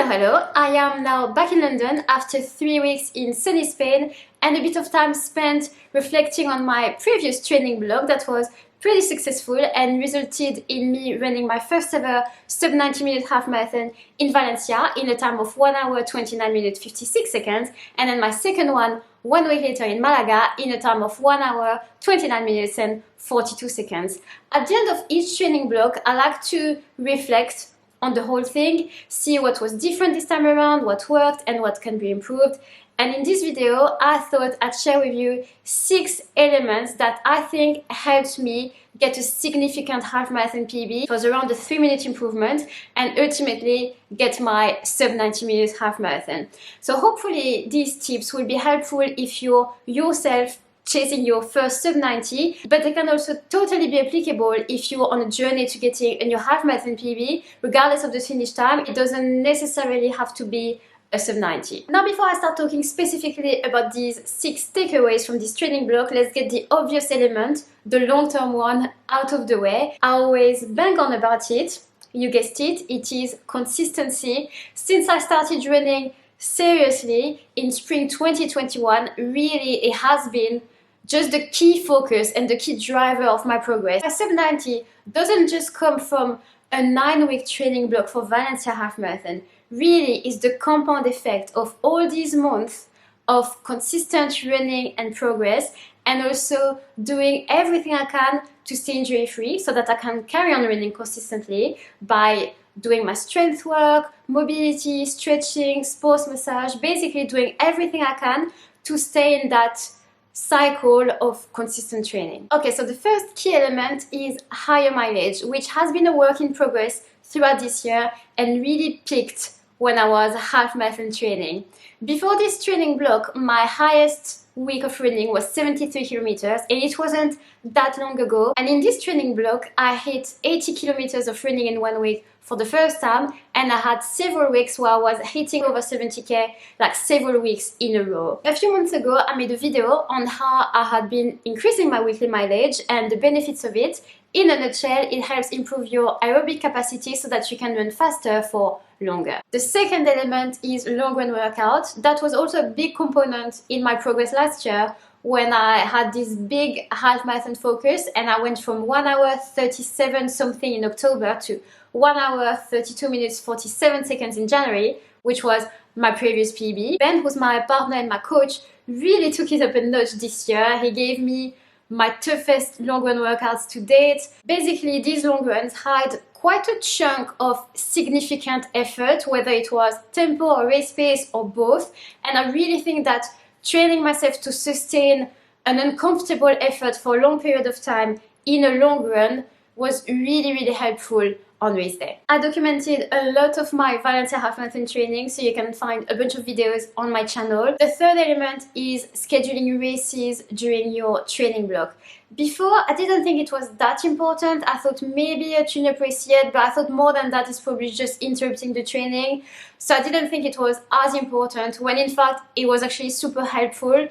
Hello, I am now back in London after 3 weeks in sunny Spain and a bit of time spent reflecting on my previous training blog that was pretty successful and resulted in me running my first ever sub 90-minute half marathon in Valencia in a time of 1 hour 29 minutes 56 seconds, and then my second one week later in Malaga in a time of 1 hour 29 minutes and 42 seconds. At the end of each training block, I like to reflect on the whole thing, see what was different this time around, what worked and what can be improved. And in this video, I thought I'd share with you 6 elements that I think helped me get a significant half marathon PB. It was around a 3-minute improvement and ultimately get my sub 90 minutes half marathon. So hopefully these tips will be helpful if you're yourself chasing your first sub 90, but they can also totally be applicable if you're on a journey to getting a new half marathon PB, regardless of the finish time. It doesn't necessarily have to be a sub 90. Now, before I start talking specifically about these 6 takeaways from this training block, let's get the obvious element, the long-term one, out of the way. I always bang on about it. You guessed it, it is consistency. Since I started running seriously in spring 2021, really it has been just the key focus and the key driver of my progress. My sub 90 doesn't just come from a 9-week training block for Valencia half marathon. Really is the compound effect of all these months of consistent running and progress, and also doing everything I can to stay injury free so that I can carry on running consistently by doing my strength work, mobility, stretching, sports massage, basically doing everything I can to stay in that cycle of consistent training. Okay, so the first key element is higher mileage, which has been a work in progress throughout this year and really peaked when I was half marathon training. Before this training block, my highest week of running was 73 kilometers, and it wasn't that long ago. And in this training block, I hit 80 kilometers of running in 1 week for the first time, and I had several weeks where I was hitting over 70k, like several weeks in a row. A few months ago, I made a video on how I had been increasing my weekly mileage and the benefits of it. In a nutshell, it helps improve your aerobic capacity so that you can run faster for longer. The second element is long run workout. That was also a big component in my progress last year when I had this big half marathon focus, and I went from 1 hour 37 something in October to 1 hour 32 minutes 47 seconds in January, which was my previous PB. Ben, who's my partner and my coach, really took it up a notch this year. He gave me my toughest long run workouts to date. Basically, these long runs had quite a chunk of significant effort, whether it was tempo or race pace or both. And I really think that training myself to sustain an uncomfortable effort for a long period of time in a long run was really helpful on race day. I documented a lot of my Valencia half marathon training, so you can find a bunch of videos on my channel. The third element is scheduling races during your training block. Before, I didn't think it was that important. I thought maybe a tune-up race yet, but I thought more than that is probably just interrupting the training. So I didn't think it was as important, when in fact it was actually super helpful.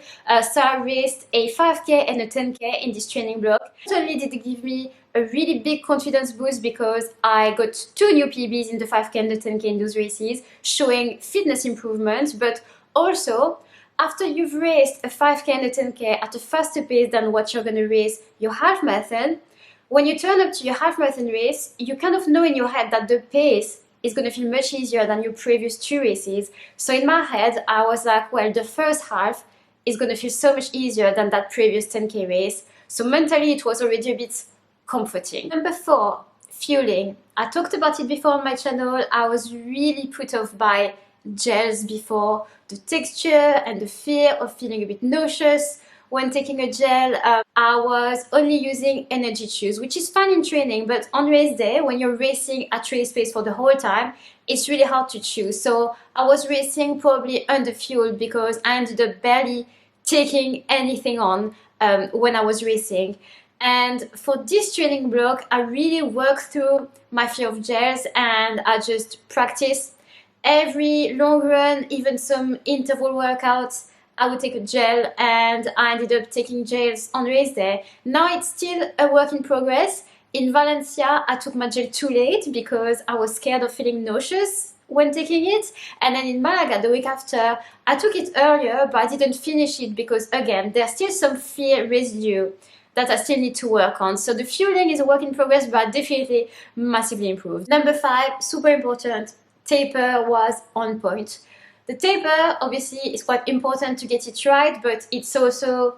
So I raced a 5k and a 10k in this training block. Not only did it give me a really big confidence boost because I got 2 new PBs in the 5k and the 10k in those races, showing fitness improvement, but also after you've raced a 5k and a 10k at a faster pace than what you're going to race your half marathon, when you turn up to your half marathon race, you kind of know in your head that the pace is going to feel much easier than your previous 2 races. So in my head, I was like, well, the first half is going to feel so much easier than that previous 10k race. So mentally, it was already a bit comforting. Number 4, fueling. I talked about it before on my channel. I was really put off by gels before, the texture and the fear of feeling a bit nauseous when taking a gel. I was only using energy chews, which is fun in training, but on race day, when you're racing at race pace for the whole time, it's really hard to chew. So I was racing probably under fueled because I ended up barely taking anything on when I was racing. And for this training block, I really worked through my fear of gels, and I just practiced every long run, even some interval workouts. I would take a gel, and I ended up taking gels on race day. Now it's still a work in progress. In Valencia, I took my gel too late because I was scared of feeling nauseous when taking it. And then in Malaga the week after, I took it earlier, but I didn't finish it because again there's still some fear residue that I still need to work on. So the fueling is a work in progress, but definitely massively improved. Number 5, super important, taper was on point. The taper obviously is quite important to get it right, but it's also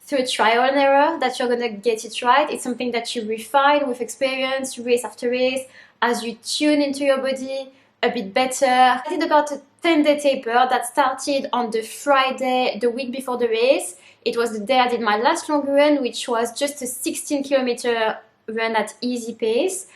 through trial and error that you're gonna get it right. It's something that you refine with experience, race after race, as you tune into your body a bit better. I did about a 10-day taper that started on the Friday, the week before the race. It was the day I did my last long run, which was just a 16-kilometer run at easy pace.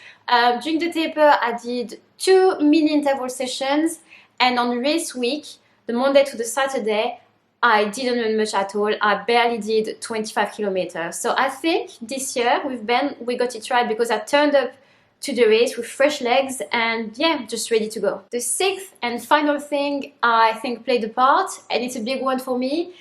During the taper, I did 2 mini interval sessions, and on race week, the Monday to the Saturday, I didn't run much at all. I barely did 25 kilometers. So I think this year with Ben, we got it right because I turned up to the race with fresh legs and yeah, just ready to go. The 6th and final thing I think played a part, and it's a big one for me,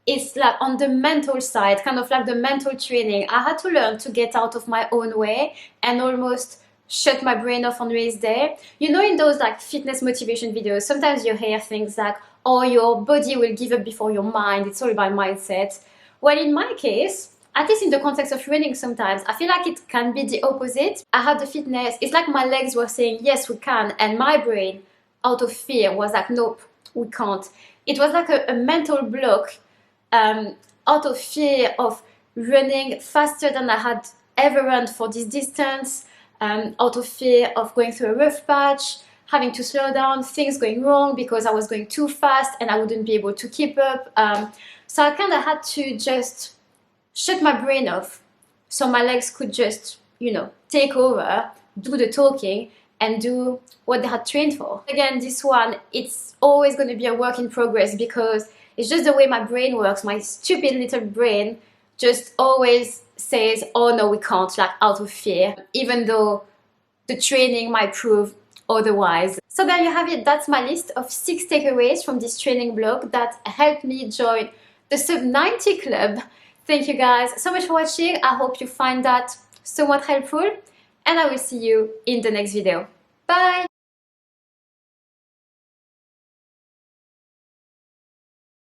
is like on the mental side, kind of like the mental training. I had to learn to get out of my own way and almost shut my brain off on race day. You know, in those like fitness motivation videos, sometimes you hear things like, oh, your body will give up before your mind, it's all about mindset. Well, in my case, at least in the context of running sometimes, I feel like it can be the opposite. I had the fitness, it's like my legs were saying, yes, we can, and my brain, out of fear, was like, nope, we can't. It was like a mental block, out of fear of running faster than I had ever run for this distance, out of fear of going through a rough patch, having to slow down, things going wrong because I was going too fast and I wouldn't be able to keep up. So I kind of had to just shut my brain off so my legs could just, you know, take over, do the talking and do what they had trained for. Again, this one, it's always going to be a work in progress because it's just the way my brain works. My stupid little brain just always says, oh no, we can't, like out of fear, even though the training might prove otherwise. So there you have it. That's my list of 6 takeaways from this training blog that helped me join the Sub 90 Club. Thank you guys so much for watching. I hope you find that somewhat helpful and I will see you in the next video. Bye!